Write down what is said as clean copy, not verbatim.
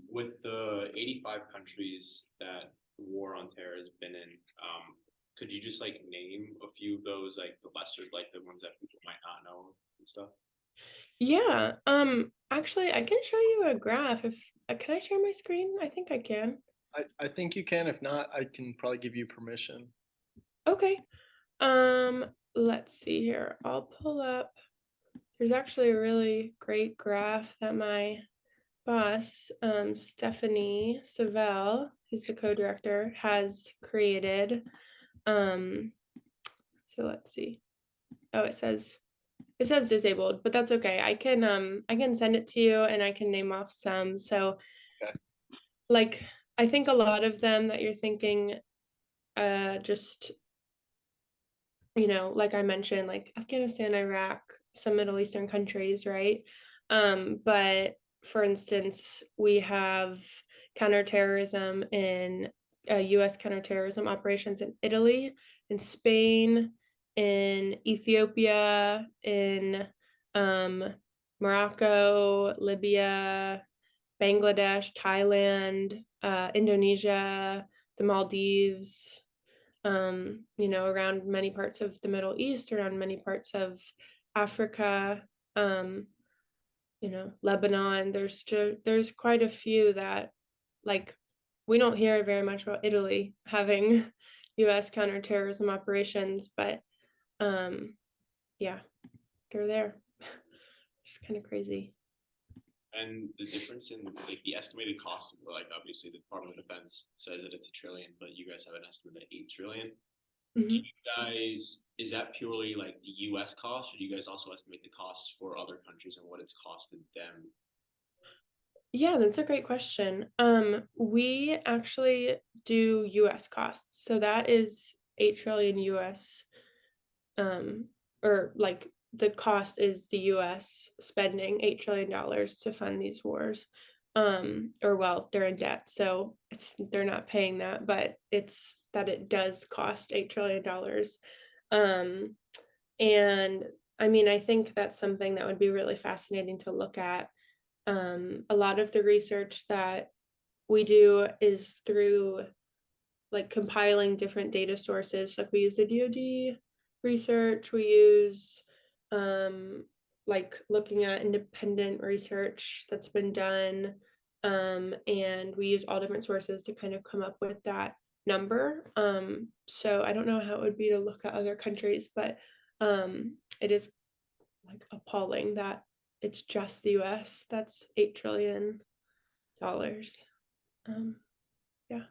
with the 85 countries that war on terror has been in, could you just like name a few of those, like the lesser, like the ones that people might not know and stuff? Yeah, actually, I can show you a graph if can I share my screen? I think I can. I think you can. If not, I can probably give you permission. Okay. Let's see here. I'll pull up. There's actually a really great graph that my boss, Stephanie Savell, who's the co-director, has created. Um, so let's see. Oh, it says disabled, but that's okay. I can send it to you and I can name off some. So Okay. like I think a lot of them that you're thinking just like I mentioned, like Afghanistan, Iraq, some Middle Eastern countries, right? But for instance, we have counterterrorism in US counterterrorism operations in Italy, in Spain, in Ethiopia, in um, Morocco, Libya, Bangladesh, Thailand, Indonesia, the Maldives, around many parts of the Middle East, around many parts of Africa, um, Lebanon. There's quite a few that like we don't hear very much about Italy having US counterterrorism operations, but yeah, they're there. It's kind of crazy. And the difference in like the estimated cost, like obviously the Department of Defense says that it's a trillion, but you guys have an estimate at 8 trillion. Do Mhm. you guys, is that purely like the US cost, or do you guys also estimate the costs for other countries and what it's costed them? Yeah, that's a great question. We actually do US costs. So that is 8 trillion US, um, or like the cost is the US spending $8 trillion to fund these wars. Or well, they're in debt, so they're not paying that, but it's that it does cost $8 trillion. Um, and I mean, I think that's something that would be really fascinating to look at. A lot of the research that we do is through like compiling different data sources. Like we use the DoD research, we use like looking at independent research that's been done. And we use all different sources to kind of come up with that number. So I don't know how it would be to look at other countries, but it is like appalling that it's just the US that's $8 trillion. Um, yeah.